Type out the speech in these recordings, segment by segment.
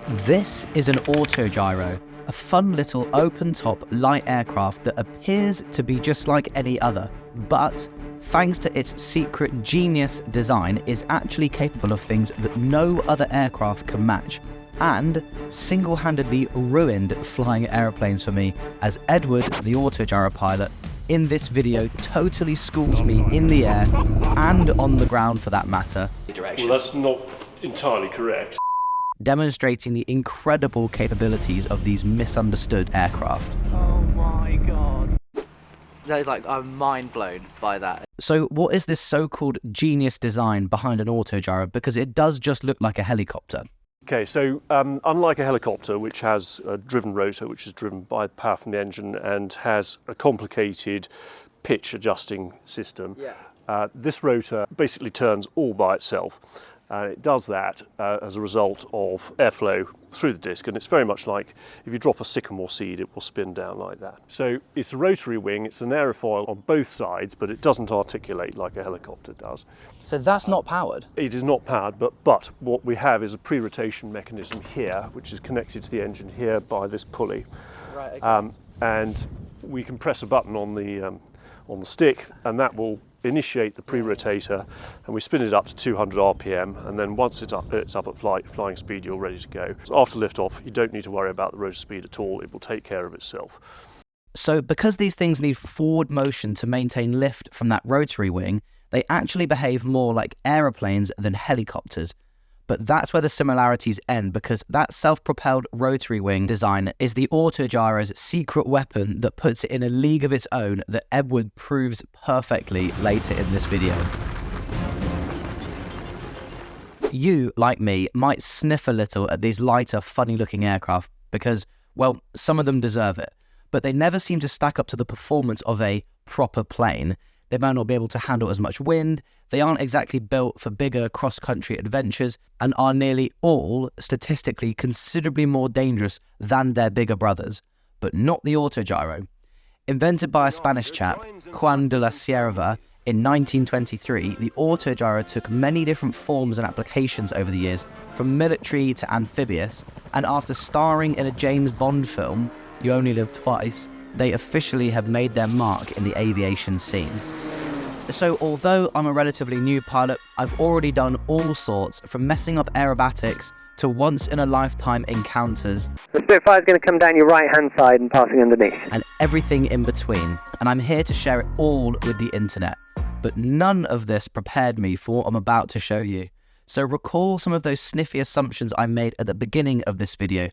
This is an Auto Gyro, a fun little open-top light aircraft that appears to be just like any other, but thanks to its secret genius design is actually capable of things that no other aircraft can match, and single-handedly ruined flying aeroplanes for me, as Edward, the Auto Gyro pilot, in this video totally schools me in the air, and on the ground for that matter. Well, that's not entirely correct. Demonstrating the incredible capabilities of these misunderstood aircraft. Oh my god. I'm mind blown by that. So what is this so-called genius design behind an Auto Gyro? Because it does just look like a helicopter. Okay, so unlike a helicopter, which has a driven rotor, which is driven by power from the engine and has a complicated pitch adjusting system, this rotor basically turns all by itself. It does that as a result of airflow through the disc, and it's very much like if you drop a sycamore seed, it will spin down like that. So it's a rotary wing, it's an aerofoil on both sides, but it doesn't articulate like a helicopter does. So that's not powered? It is not powered, but what we have is a pre-rotation mechanism here, which is connected to the engine here by this pulley. Right, okay. And we can press a button on the stick, and that will initiate the pre-rotator, and we spin it up to 200 RPM, and then once it's up at flying speed, you're ready to go. So after liftoff, you don't need to worry about the rotor speed at all. It will take care of itself. So because these things need forward motion to maintain lift from that rotary wing, they actually behave more like aeroplanes than helicopters. But that's where the similarities end, because that self-propelled rotary wing design is the Auto Gyro's secret weapon that puts it in a league of its own that Edward proves perfectly later in this video. You, like me, might sniff a little at these lighter, funny-looking aircraft because, well, some of them deserve it, but they never seem to stack up to the performance of a proper plane. They might not be able to handle as much wind, they aren't exactly built for bigger cross-country adventures, and are nearly all statistically considerably more dangerous than their bigger brothers. But not the Auto Gyro. Invented by a Spanish chap, Juan de la Cierva, in 1923, the Auto Gyro took many different forms and applications over the years, from military to amphibious, and after starring in a James Bond film, You Only Live Twice, they officially have made their mark in the aviation scene. So although I'm a relatively new pilot, I've already done all sorts, from messing up aerobatics to once-in-a-lifetime encounters. The Spitfire's going to come down your right-hand side and passing underneath. And everything in between. And I'm here to share it all with the internet. But none of this prepared me for what I'm about to show you. So recall some of those sniffy assumptions I made at the beginning of this video.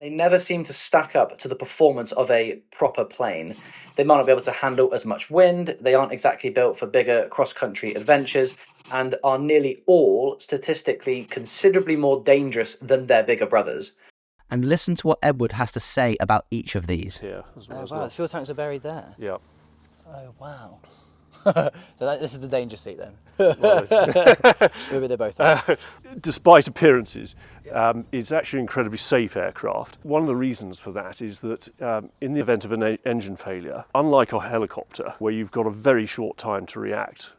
They never seem to stack up to the performance of a proper plane. They might not be able to handle as much wind, they aren't exactly built for bigger cross-country adventures, and are nearly all statistically considerably more dangerous than their bigger brothers. And listen to what Edward has to say about each of these. Here as well. Wow, the fuel tanks are buried there. Yeah. Oh, wow. So this is the danger seat then? Well, Maybe they both are. despite appearances, it's actually an incredibly safe aircraft. One of the reasons for that is that in the event of an engine failure, unlike a helicopter, where you've got a very short time to react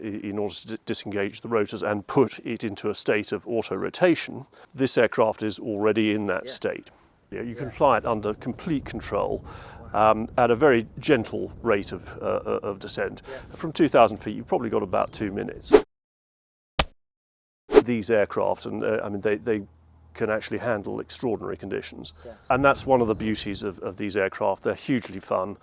in order to disengage the rotors and put it into a state of auto-rotation, this aircraft is already in that state. You can fly it under complete control at a very gentle rate of descent. From 2,000 feet, you've probably got about 2 minutes. These aircraft, and I mean, they can actually handle extraordinary conditions. And that's one of the beauties of these aircraft. They're hugely fun.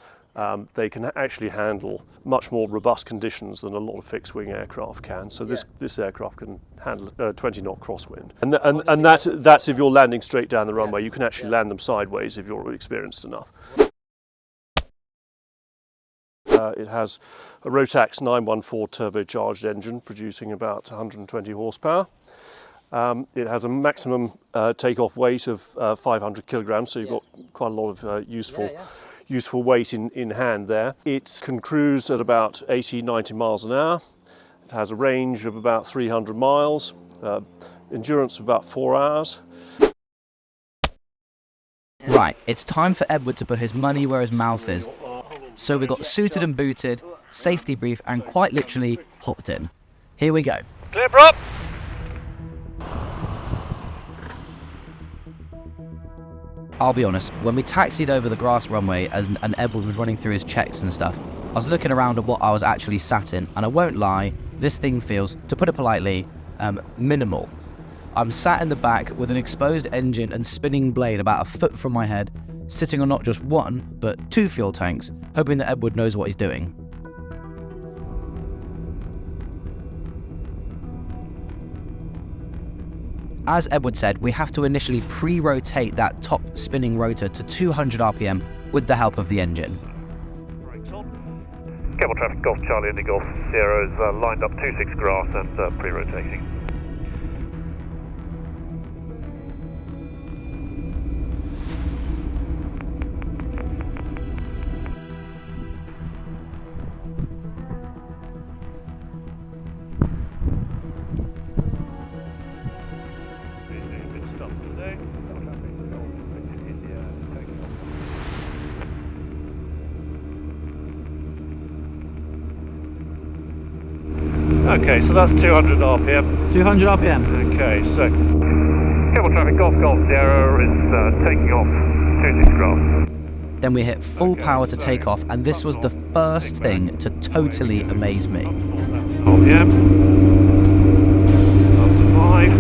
They can actually handle much more robust conditions than a lot of fixed-wing aircraft can. So this aircraft can handle 20-knot crosswind. And that's if you're landing straight down the runway. You can actually land them sideways if you're experienced enough. It has a Rotax 914 turbocharged engine producing about 120 horsepower. It has a maximum takeoff weight of 500 kilograms, so you've got quite a lot of useful weight in hand there. It can cruise at about 80-90 miles an hour. It has a range of about 300 miles, endurance of about 4 hours. Right, it's time for Edward to put his money where his mouth is. So we got suited and booted, safety brief, and quite literally hopped in. Here we go. Clear prop! I'll be honest, when we taxied over the grass runway and Edward was running through his checks and stuff, I was looking around at what I was actually sat in, and I won't lie, this thing feels, to put it politely, minimal. I'm sat in the back with an exposed engine and spinning blade about a foot from my head, sitting on not just one, but 2 fuel tanks, hoping that Edward knows what he's doing. As Edward said, we have to initially pre-rotate that top spinning rotor to 200 RPM with the help of the engine. Brakes on. Kemble traffic, Golf Charlie Indy Golf Sierra is lined up 26 grass and pre-rotating. Okay, so that's 200 RPM. 200 RPM. Okay, so Kemble traffic, Golf Sierra is taking off 26 grass. Then we hit full power to take off, and this was the first thing to totally amaze me. RPM. Up to 5.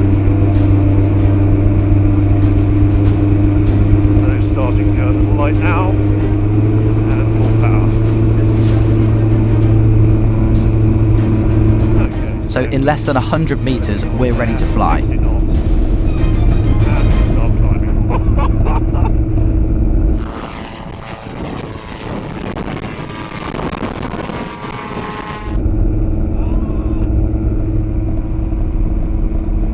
So starting a little light now. And full power. So in less than 100 meters, we're ready to fly.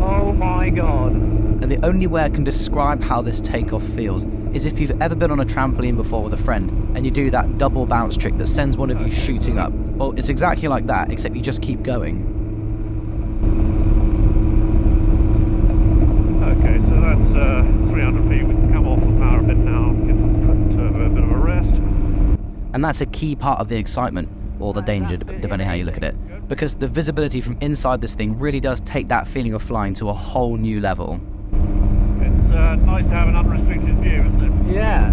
Oh my god. And the only way I can describe how this takeoff feels is if you've ever been on a trampoline before with a friend and you do that double bounce trick that sends one of you shooting up. Well, it's exactly like that, except you just keep going. Okay, so that's 300 feet. We can come off the power bit now and get a bit of a rest. And that's a key part of the excitement, or the danger, depending how you look at it. Because the visibility from inside this thing really does take that feeling of flying to a whole new level. It's nice to have an unrestricted view, isn't it? Yeah.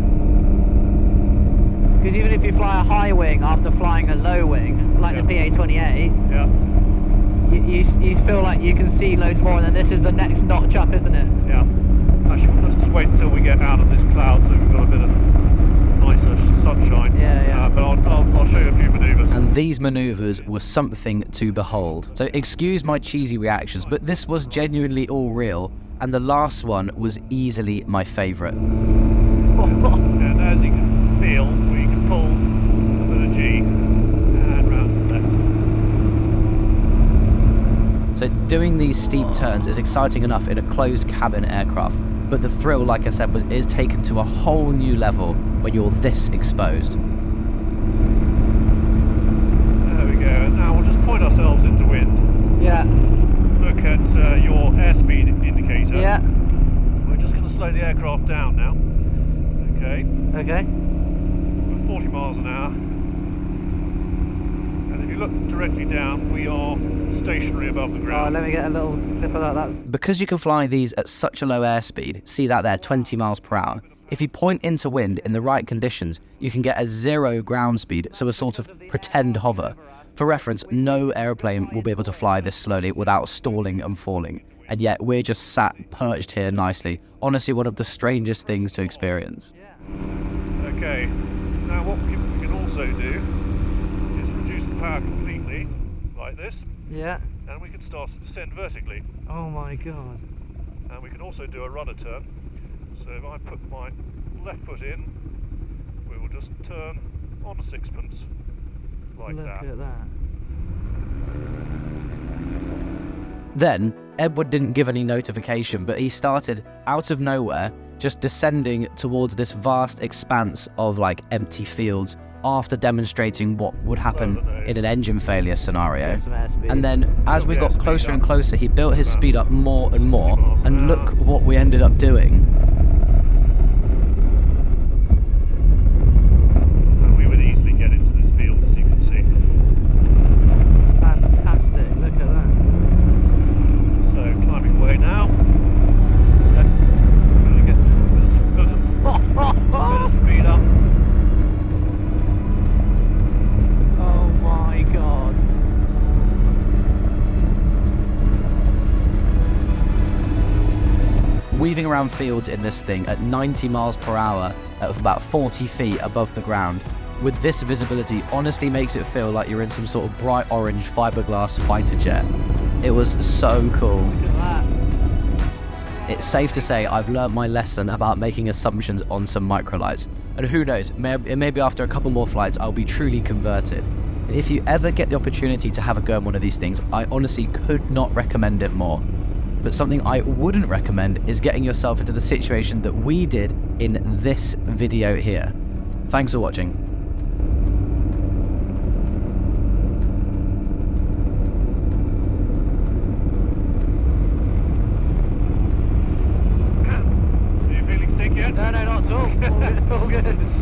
Because even if you fly a high wing after flying a low wing, like the PA-28, Yeah. you feel like you can see loads more, and then this is the next notch up, isn't it? Yeah. Actually, let's just wait until we get out of this cloud so we've got a bit of nicer sunshine. Yeah. But I'll show you a few manoeuvres. And these manoeuvres were something to behold. So excuse my cheesy reactions, but this was genuinely all real, and the last one was easily my favourite. And as you can feel, we can pull a bit of G and round to the left. So doing these steep turns is exciting enough in a closed cabin aircraft, but the thrill, like I said, is taken to a whole new level when you're this exposed. There we go. And now we'll just point ourselves into wind. Yeah. Look at your airspeed indicator. Yeah. We're just going to slow the aircraft down now. Okay. Okay. We're 40 miles an hour. And if you look directly down, we are stationary above the Oh, ground. let me get a little clip of that. Because you can fly these at such a low airspeed, see that there, 20 miles per hour, if you point into wind in the right conditions, you can get a 0 ground speed, so a sort of pretend hover. For reference, no aeroplane will be able to fly this slowly without stalling and falling. And yet we're just sat perched here nicely. Honestly, one of the strangest things to experience. Okay. Now what we can also do is reduce the power completely, like this, Yeah. and we can start to descend vertically. Oh my god. And we can also do a rudder turn. So if I put my left foot in, we will just turn on a sixpence, like Look that. at that. Then, Edward didn't give any notification, but he started, out of nowhere, just descending towards this vast expanse of like empty fields after demonstrating what would happen in an engine failure scenario. Some airspeed. And then, as we got closer and closer, he built his speed up more and more, and look what we ended up doing. And we would easily get into this field, as you can see. Fantastic, look at that. So climbing away now. So we're going to get weaving around fields in this thing at 90 miles per hour at about 40 feet above the ground. With this visibility, honestly makes it feel like you're in some sort of bright orange fiberglass fighter jet. It was so cool. Look at that. It's safe to say I've learnt my lesson about making assumptions on some microlights. And who knows, maybe after a couple more flights I'll be truly converted. And if you ever get the opportunity to have a go at one of these things, I honestly could not recommend it more. But something I wouldn't recommend is getting yourself into the situation that we did in this video here. Thanks for watching. Are you feeling sick yet? No, not at all. All good.